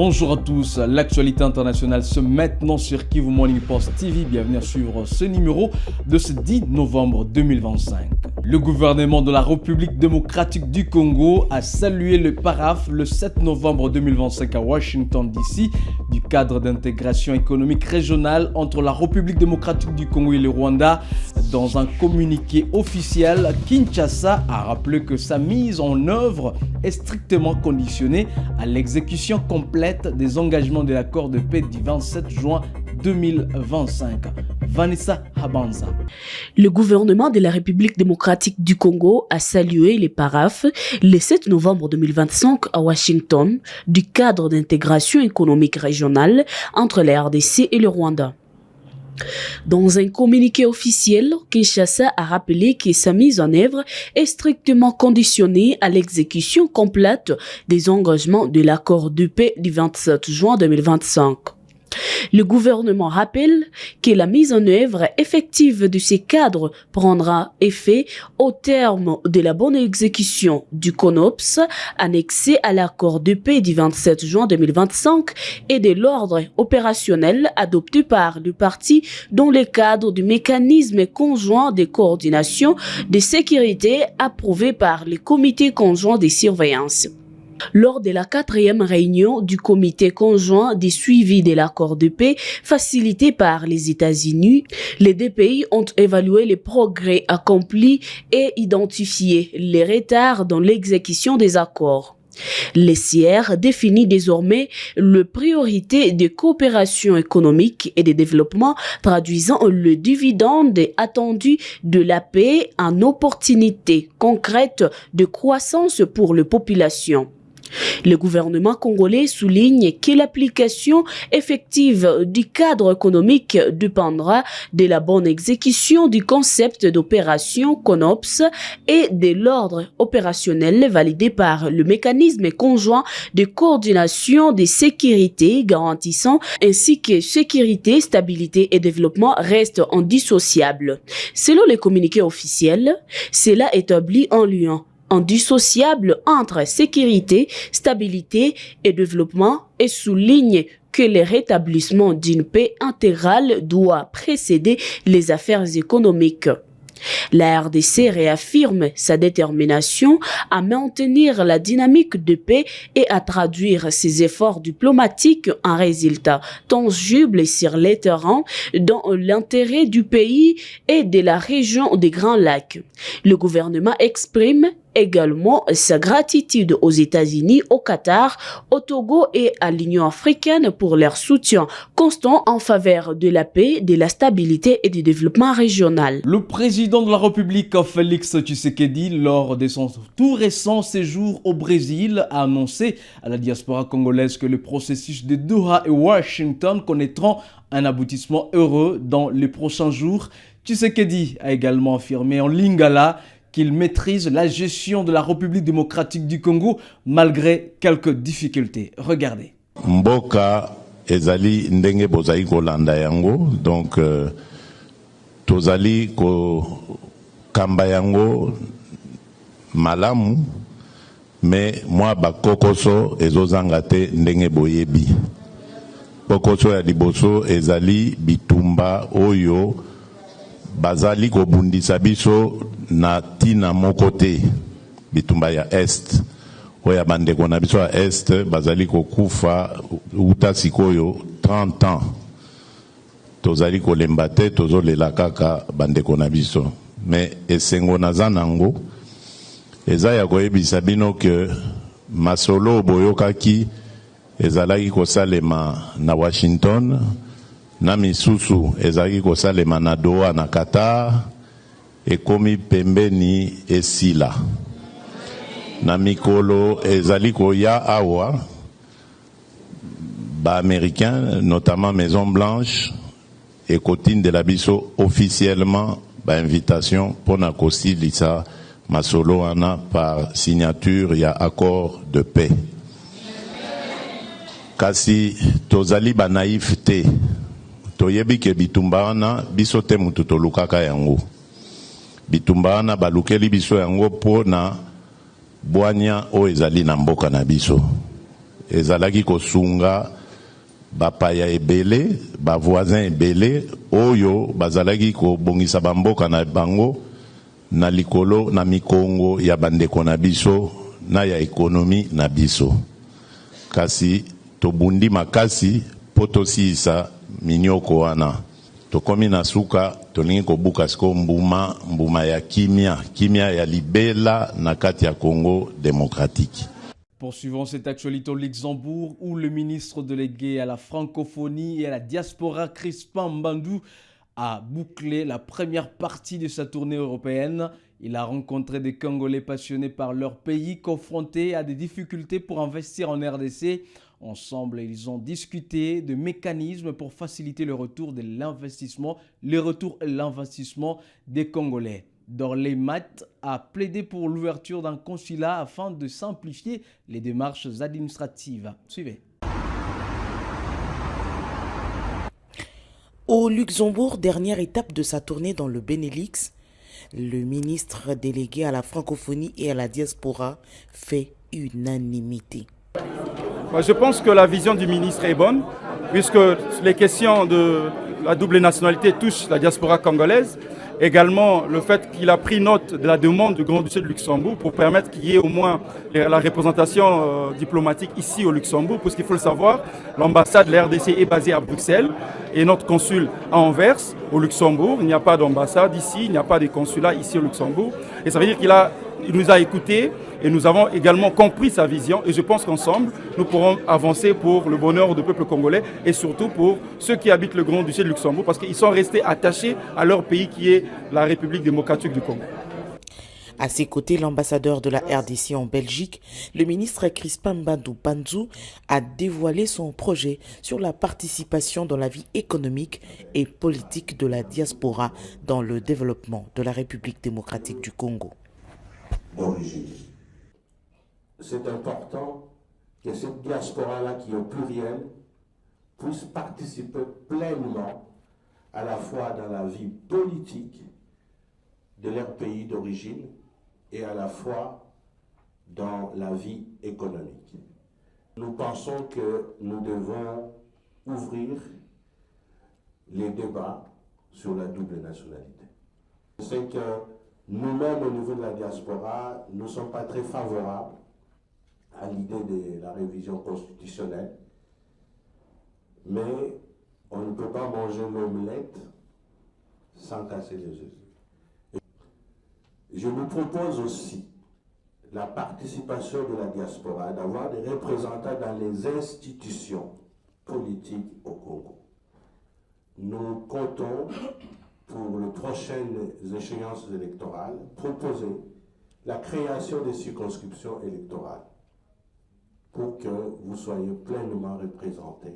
Bonjour à tous, l'actualité internationale se maintenant sur Kivu Morning Post TV. Bienvenue à suivre ce numéro de ce 10 novembre 2025. Le gouvernement de la République démocratique du Congo a salué le paraphe le 7 novembre 2025 à Washington DC du cadre d'intégration économique régionale entre la République démocratique du Congo et le Rwanda. Dans un communiqué officiel, Kinshasa a rappelé que sa mise en œuvre est strictement conditionnée à l'exécution complète des engagements de l'accord de paix du 27 juin 2025. Vanessa Habanza. Le gouvernement de la République démocratique du Congo a salué les paraphes le 7 novembre 2025 à Washington du cadre d'intégration économique régionale entre la RDC et le Rwanda. Dans un communiqué officiel, Kinshasa a rappelé que sa mise en œuvre est strictement conditionnée à l'exécution complète des engagements de l'accord de paix du 27 juin 2025. Le gouvernement rappelle que la mise en œuvre effective de ces cadres prendra effet au terme de la bonne exécution du CONOPS annexé à l'accord de paix du 27 juin 2025 et de l'ordre opérationnel adopté par le parti dans le cadre du mécanisme conjoint de coordination de sécurité approuvé par le comité conjoint de surveillance. Lors de la 4e réunion du comité conjoint de suivi de l'accord de paix facilité par les États-Unis, les deux pays ont évalué les progrès accomplis et identifié les retards dans l'exécution des accords. Les CIR définit désormais les priorités de coopération économique et de développement, traduisant le dividende attendu de la paix en opportunités concrètes de croissance pour les populations. Le gouvernement congolais souligne que l'application effective du cadre économique dépendra de la bonne exécution du concept d'opération CONOPS et de l'ordre opérationnel validé par le mécanisme conjoint de coordination des sécurités garantissant ainsi que sécurité, stabilité et développement restent indissociables. Selon les communiqués officiels, cela établit un lien indissociable entre sécurité, stabilité et développement et souligne que le rétablissement d'une paix intégrale doit précéder les affaires économiques. La RDC réaffirme sa détermination à maintenir la dynamique de paix et à traduire ses efforts diplomatiques en résultats tangibles sur le terrain dans l'intérêt du pays et de la région des Grands Lacs. Le gouvernement exprime également sa gratitude aux États-Unis, au Qatar, au Togo et à l'Union africaine pour leur soutien constant en faveur de la paix, de la stabilité et du développement régional. Le président de la République, Félix Tshisekedi, lors de son tout récent séjour au Brésil, a annoncé à la diaspora congolaise que le processus de Doha et Washington connaîtront un aboutissement heureux dans les prochains jours. Tshisekedi a également affirmé en lingala qu'il maîtrise la gestion de la République démocratique du Congo malgré quelques difficultés. Regardez. Mboka ezali ndenge bozali kolanda yango, donc tozali ko kamba yango malamu, mais moi bakokoso ezozanga te ndenge boyebi. Kokoso ya liboso ezali bitumba oyo bazali ko bundisa biso na tina moko te, bitumba ya est oya bandeko na biso ya est bazali kokufa uta sikoyo 30 ans. Tozali kolemba te, tozolela kaka bandeko na biso, mais esengo naza nango eza ya koyebisa bino ke masolo boyokaki ezalaki kosalema na Washington, na misusu ezalaki kosalema na Doha na Qatar, ekomi pembeni esila. Na mikolo ezali koya awa, ba américain, notamment Maison Blanche, ekotinde de la biso officiellement ba invitation pour na kosilisa masolo wana par signature ya accord de paix. Kasi tozali ba naïf te, toyebi ke bitumba wana biso te mutu tolukaka yango. Bitumba wana balukeli biso yango po na bwanya o ezali na mboka na biso. ezalaki kosunga bapaya ebele, bavoisin ebele, oyo bazalaki kobongisa bamboka na bango na likolo na mikongo ya bandeko na biso na ya ekonomi na biso. Kasi tobundi makasi potosisa minyoko wana. Tokomi na suka tolingi kobuka siko mbuma ya kimia ya libela na kati ya Congo démocratique. Poursuivons cette actualité au Luxembourg où le ministre délégué à la francophonie et à la diaspora Crispin Mbandou a bouclé la première partie de sa tournée européenne. Il a rencontré des Congolais passionnés par leur pays, confrontés à des difficultés pour investir en RDC. Ensemble, ils ont discuté de mécanismes pour faciliter le retour et l'investissement des Congolais. Dorley Mat a plaidé pour l'ouverture d'un consulat afin de simplifier les démarches administratives. Suivez. Au Luxembourg, dernière étape de sa tournée dans le Benelux, le ministre délégué à la francophonie et à la diaspora fait unanimité. Je pense que la vision du ministre est bonne, puisque les questions de la double nationalité touchent la diaspora congolaise. Également, le fait qu'il a pris note de la demande du Grand-Duché de Luxembourg pour permettre qu'il y ait au moins la représentation diplomatique ici au Luxembourg, parce qu'il faut le savoir, l'ambassade de la RDC est basée à Bruxelles et notre consul à Anvers, au Luxembourg. Il n'y a pas d'ambassade ici, il n'y a pas de consulat ici au Luxembourg. Et ça veut dire qu'il nous a écoutés et nous avons également compris sa vision. Et je pense qu'ensemble, nous pourrons avancer pour le bonheur du peuple congolais et surtout pour ceux qui habitent le Grand-Duché de Luxembourg parce qu'ils sont restés attachés à leur pays qui est la République démocratique du Congo. À ses côtés, l'ambassadeur de la RDC en Belgique, le ministre Crispin Mbandou Panzou, a dévoilé son projet sur la participation dans la vie économique et politique de la diaspora dans le développement de la République démocratique du Congo. D'origine. C'est important que cette diaspora-là, qui est au pluriel, puisse participer pleinement à la fois dans la vie politique de leur pays d'origine et à la fois dans la vie économique. Nous pensons que nous devons ouvrir les débats sur la double nationalité. C'est que nous-mêmes, au niveau de la diaspora, nous ne sommes pas très favorables à l'idée de la révision constitutionnelle, mais on ne peut pas manger l'omelette sans casser les œufs. Je vous propose aussi la participation de la diaspora, d'avoir des représentants dans les institutions politiques au Congo. Nous comptons, pour les prochaines échéances électorales, proposer la création des circonscriptions électorales pour que vous soyez pleinement représentés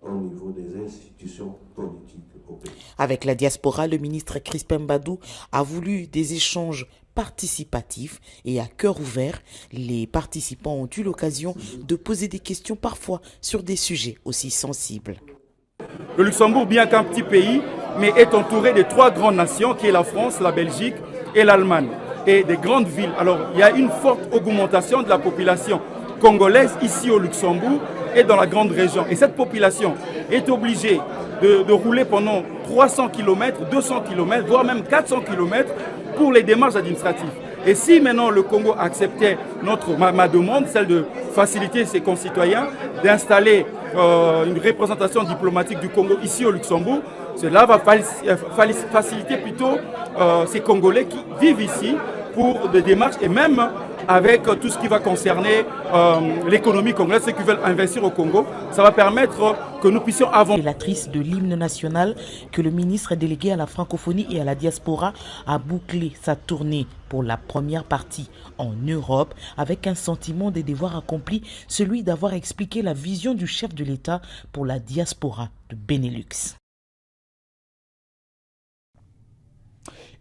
au niveau des institutions politiques au pays. Avec la diaspora, le ministre Crispin Mbandou a voulu des échanges participatifs et à cœur ouvert. Les participants ont eu l'occasion de poser des questions parfois sur des sujets aussi sensibles. Le Luxembourg, bien qu'un petit pays, mais est entouré de 3 grandes nations qui est la France, la Belgique et l'Allemagne. Et des grandes villes. Alors, il y a une forte augmentation de la population congolaise ici au Luxembourg et dans la grande région. Et cette population est obligée de rouler pendant 300 km, 200 km, voire même 400 km pour les démarches administratives. Et si maintenant le Congo acceptait ma demande, celle de faciliter ses concitoyens, d'installer une représentation diplomatique du Congo ici au Luxembourg, cela va faciliter plutôt ces Congolais qui vivent ici pour des démarches et même avec tout ce qui va concerner l'économie congolaise, ceux qui veulent investir au Congo, ça va permettre que nous puissions avancer. L'actrice de l'hymne national que le ministre délégué à la francophonie et à la diaspora a bouclé sa tournée pour la première partie en Europe avec un sentiment des devoirs accomplis, celui d'avoir expliqué la vision du chef de l'État pour la diaspora de Benelux.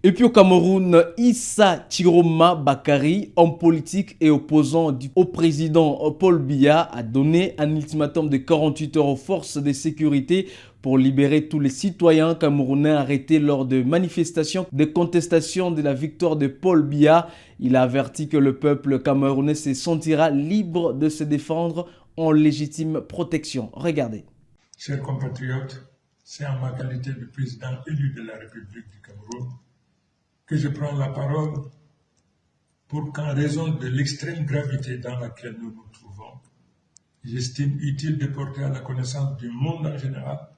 Et puis au Cameroun, Issa Chiroma Bakari, homme politique et opposant au président Paul Biya, a donné un ultimatum de 48 heures aux forces de sécurité pour libérer tous les citoyens camerounais arrêtés lors de manifestations de contestation de la victoire de Paul Biya. Il a averti que le peuple camerounais se sentira libre de se défendre en légitime protection. Regardez. Chers compatriotes, c'est en ma qualité de président élu de la République du Cameroun que je prends la parole pour qu'en raison de l'extrême gravité dans laquelle nous nous trouvons, j'estime utile de porter à la connaissance du monde en général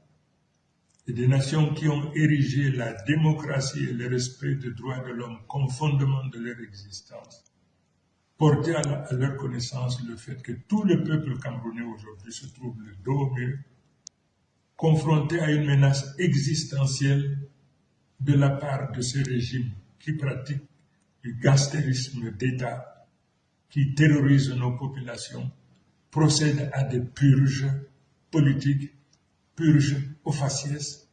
et des nations qui ont érigé la démocratie et le respect des droits de l'homme comme fondement de leur existence, porter à leur connaissance le fait que tout le peuple camerounais aujourd'hui se trouve le dos au mur, confronté à une menace existentielle de la part de ce régime qui pratique du gangstérisme d'État, qui terrorise nos populations, procède à des purges politiques, purges au faciès,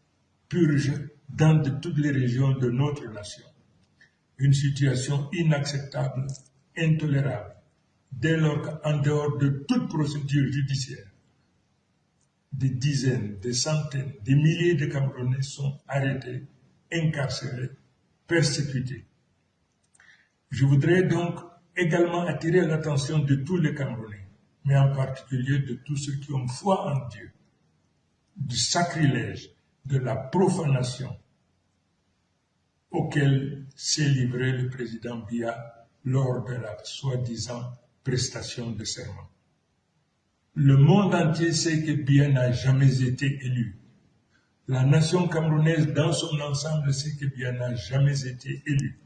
purges dans toutes les régions de notre nation. Une situation inacceptable, intolérable, dès lors qu'en dehors de toute procédure judiciaire, des dizaines, des centaines, des milliers de Camerounais sont arrêtés, incarcérés, persécutés. Je voudrais donc également attirer l'attention de tous les Camerounais, mais en particulier de tous ceux qui ont foi en Dieu, du sacrilège, de la profanation auquel s'est livré le président Biya lors de la soi-disant prestation de serment. Le monde entier sait que Biya n'a jamais été élu. La nation camerounaise dans son ensemble sait que Biya n'a jamais été élu.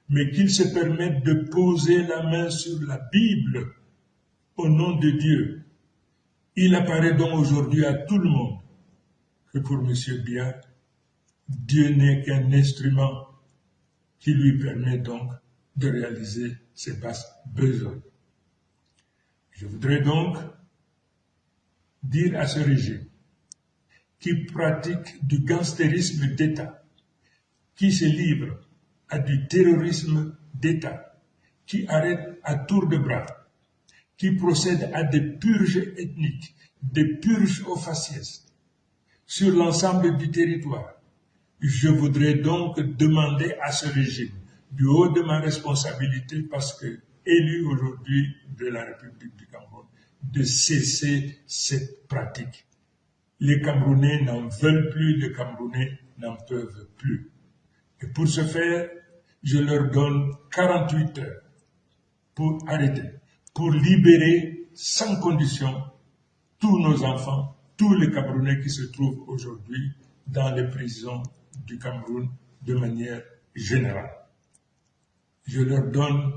Mais qu'il se permette de poser la main sur la Bible au nom de Dieu. Il apparaît donc aujourd'hui à tout le monde que pour M. Biya, Dieu n'est qu'un instrument qui lui permet donc de réaliser ses basses besoins. Je voudrais donc dire à ce régime qui pratique du gangstérisme d'État, qui se livre à du terrorisme d'État, qui arrête à tour de bras, qui procède à des purges ethniques, des purges au faciès sur l'ensemble du territoire. Je voudrais donc demander à ce régime, du haut de ma responsabilité, parce que élu aujourd'hui de la République du Cameroun, de cesser cette pratique. Les Camerounais n'en veulent plus, les Camerounais n'en peuvent plus. Et pour ce faire, je leur donne 48 heures pour arrêter, pour libérer sans condition tous nos enfants, tous les Camerounais qui se trouvent aujourd'hui dans les prisons du Cameroun de manière générale. Je leur donne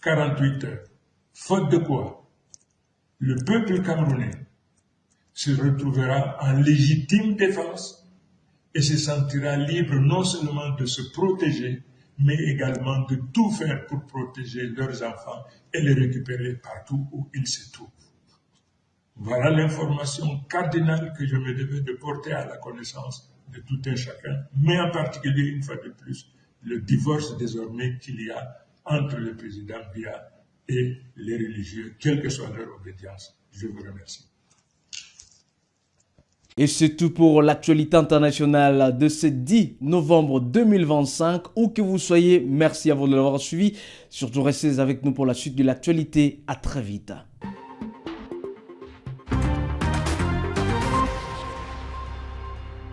48 heures. Faute de quoi, le peuple camerounais se retrouvera en légitime défense et se sentira libre non seulement de se protéger, mais également de tout faire pour protéger leurs enfants et les récupérer partout où ils se trouvent. Voilà l'information cardinale que je me devais de porter à la connaissance de tout un chacun, mais en particulier, une fois de plus, le divorce désormais qu'il y a entre le président Biya et les religieux, quelle que soit leur obédience. Je vous remercie. Et c'est tout pour l'actualité internationale de ce 10 novembre 2025. Où que vous soyez, merci à vous de l'avoir suivi. Surtout restez avec nous pour la suite de l'actualité. À très vite.